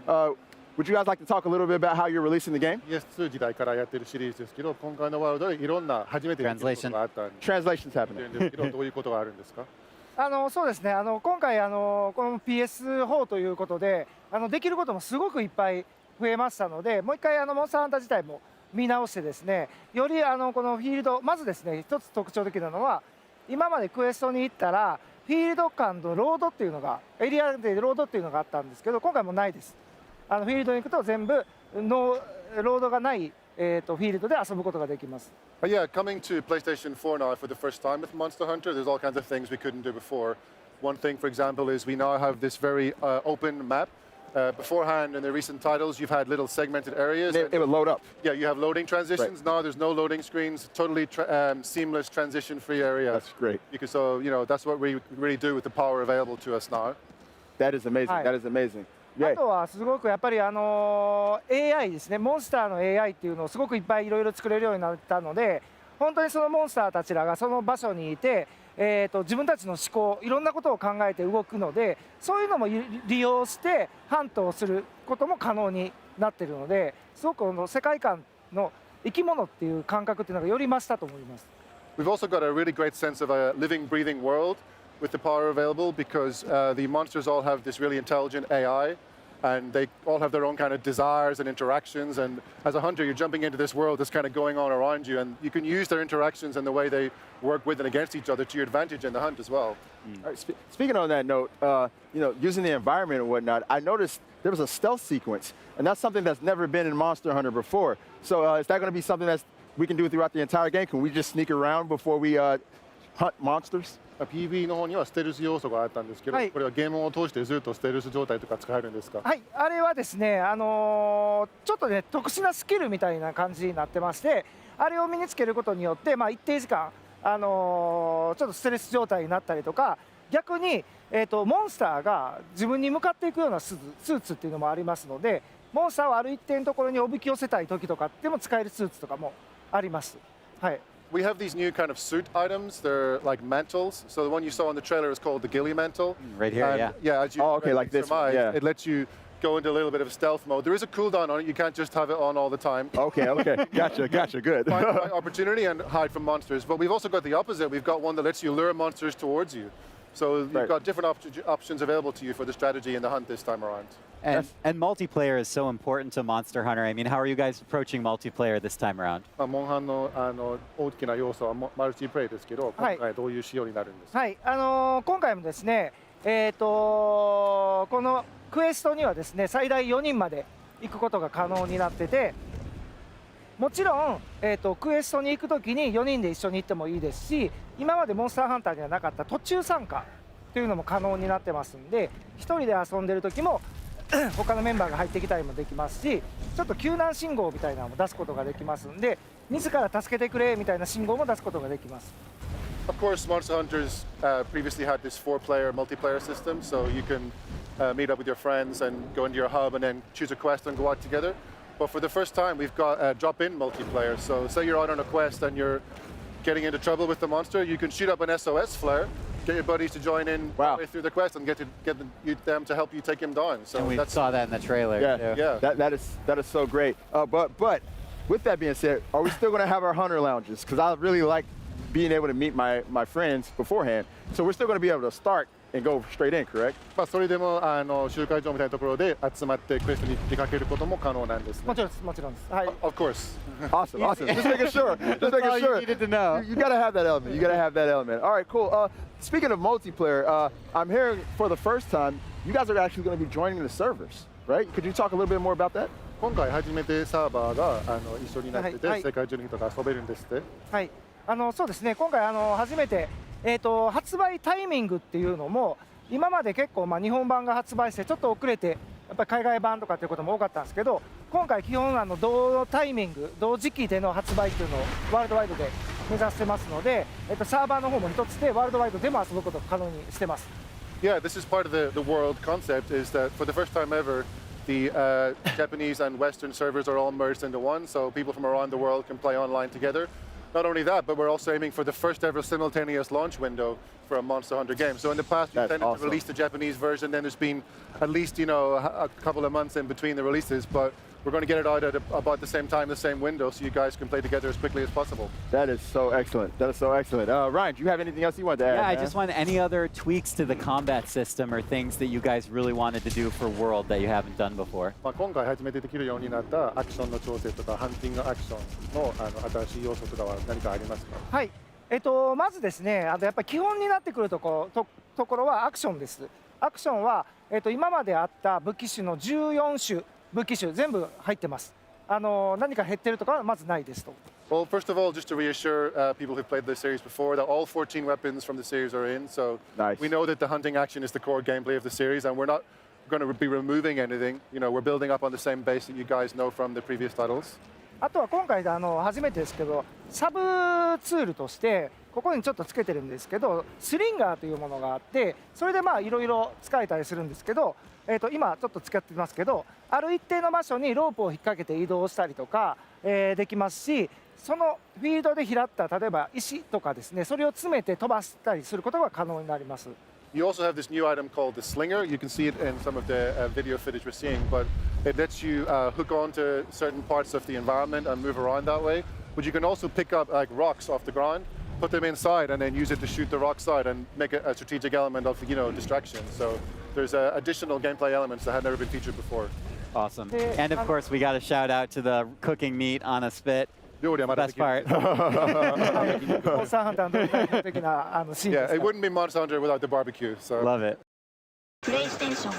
Would you guys like to talk a little bit about how you're releasing the game? PS2 時代からやってるシリーズですけど、今回のワールドでいろんな初めてできることがあったん Translation's happening. ですけど、どういうことがあるんですか？そうですね、今回この PS4 ということでできることもすごくいっぱい増えましたので、もう一回モンスターハンター自体も見直してですね、よりこのフィールド、まずですね、一つ特徴的なのは、今までクエストに行ったらフィールド間のロードっていうのが、エリアでロードっていうのがあったんですけど、今回もないです。フィールドに行くと全部ロードがない、フィールドで遊ぶことができます。Yeah, coming to PlayStation 4 now for the first time with Monster Hunter, there's all kinds of things we couldn't do before. One thing, for example, is we now have this very open map. Beforehand, in the recent titles, you've had little segmented areas. It would load up. Yeah, you have loading transitions. Right. Now there's no loading screens. Totally seamless, transition-free area. That's great. So, that's what we really do with the power available to us now. That is amazing. That is amazing. あとはすごくやっぱりAI ですね、モンスターの AI っていうのをすごくいっぱいいろいろ作れるようになったので、本当にそのモンスターたちらがその場所にいて、自分たちの思考、いろんなことを考えて動くので、そういうのも利用してハントをすることも可能になっているので、すごくこの世界観の生き物っていう感覚っていうのがより増したと思います。We've also got a really great sense of a living, breathing world with the power available because the monsters all have this really intelligent AI. And they all have their own kind of desires and interactions. And as a hunter, you're jumping into this world that's kind of going on around you. And you can use their interactions and the way they work with and against each other to your advantage in the hunt as well. All right, speaking on that note, using the environment and whatnot, I noticed there was a stealth sequence. And that's something that's never been in Monster Hunter before. So is that going to be something that we can do throughout the entire game? Can we just sneak around before we hunt monsters? PV の方にはステルス要素があったんですけど、これはゲームを通してずっとステルス状態とか使えるんですか？はい、あれはですね、ちょっとね特殊なスキルみたいな感じになってまして、あれを身につけることによって、一定時間、ちょっとステルス状態になったりとか、逆に、モンスターが自分に向かっていくようなスーツっていうのもありますので、モンスターをある一定のところにおびき寄せたい時とかでも使えるスーツとかもあります。はい。We have these new kind of suit items. They're like mantles. So the one you saw in the trailer is called the ghillie mantle. Right here, and, yeah. As you like this one, yeah. It lets you go into a little bit of stealth mode. There is a cooldown on it. You can't just have it on all the time. Okay. Gotcha, good. Find the right opportunity and hide from monsters. But we've also got the opposite. We've got one that lets you lure monsters towards you. So you've got different options available to you for the strategy in the hunt this time around. And multiplayer is so important to Monster Hunter. I mean, how are you guys approaching multiplayer this time around? モンハンの大きな要素はマルチプレイですけど、今回どういう仕様になるんですか？はい、今回もですね、このクエストにはですね、最大4人まで行くことが可能になってて、もちろん、クエストに行くときに4人で一緒に行ってもいいですし、今までモンスターハンターにはなかった途中参加というのも可能になってますんで、1人で遊んでる時も他のメンバーが入ってきたりもできますし、ちょっと救難信号みたいなのも出すことができますんで、自ら助けてくれみたいな信号も出すことができます。Of course, Monster Hunters previously had this 4-player multiplayer system, so you can meet up with your friends and go into your hub and then choose a quest and go out together. But for the first time, we've got drop-in multiplayer. So say you're out on a quest and you're getting into trouble with the monster, you can shoot up an SOS flare, get your buddies to join in through the quest and get them to help you take him down. So and we saw that in the trailer. Yeah. That is so great. But with that being said, are we still going to have our hunter lounges? Because I really like being able to meet my friends beforehand. So we're still going to be able to start and go straight in, correct? それでも集会場みたいなところで集まってクエストに出かけることも可能なんですね。もちろんです、もちろんです。はい。Of course. Awesome. Just making sure. Just making sure. You needed to know. You gotta have that element. You gotta have that element. All right, cool. Speaking of multiplayer, I'm hearing for the first time you guys are actually going to be joining the servers, right? Could you talk a little bit more about that? 今回初めてサーバーが一緒になってて、世界中の人が遊べるんですって。はい。そうですね。今回初めて発売タイミングっていうのも今まで結構日本版が発売してちょっと遅れてやっぱり海外版とかっていうことも多かったんですけど、今回基本同タイミング同時期での発売っていうのをワールドワイドで目指してますので、サーバーの方も一つでワールドワイドでも遊ぶことを可能にしてます。Yeah, this is part of the world concept is that for the first time ever, the Japanese and Western servers are all merged into one, so people from around the world can play online together. Not only that, but we're also aiming for the first ever simultaneous launch window for a Monster Hunter game. So in the past, we've That's tended awesome. to release the Japanese version, then there's been at least a couple of months in between the releases, but we're going to get it out at about the same time, the same window, so you guys can play together as quickly as possible. That is so excellent. That is so excellent. Ryan, do you have anything else you want to add? Yeah, I man? just want any other tweaks to the combat system or things that you guys really wanted to do for World that you haven't done before. 今回初めてできるようになったアクションの調整とかハンティングアクションの新しい要素とかは何かありますか？はい、まずですね、やっぱり基本になってくるところはアクションです。アクションは、今まであった武器種の14種武器種全部入ってます。何か減ってるとかはまずないですと。Well, first of all, just to reassure people who've played the series before that all 14 weapons from the series are in. So Nice. we know that the hunting action is the core gameplay of the series, and we're not going to be removing anything. We're building up on the same base that you guys know from the previous titles. あとは今回初めてですけど、サブツールとしてここにちょっとつけてるんですけど、スリンガーというものがあって、それでいろいろ使えたりするんですけど、今ちょっと使ってますけど、ある一定の場所にロープを引っ掛けて移動したりとか、できますし、そのフィールドで拾った例えば石とかですね、それを詰めて飛ばしたりすることが可能になります。You also have this new item called the Slinger. You can see it in some of the video footage we're seeing, but it lets you hook on to certain parts of the environment and move around that way. But you can also pick up like rocks off the ground, put them inside, and then use it to shoot the rock side and make it a strategic element of distraction. So there's additional gameplay elements that had never been featured before. Awesome. And of course, we got a shout out to the cooking meat on a spit. Best part. モンスターハンターの的なシーンで Yeah, す it から。 wouldn't be Monster Hunter without the barbecue. So. Love it. プレイステーション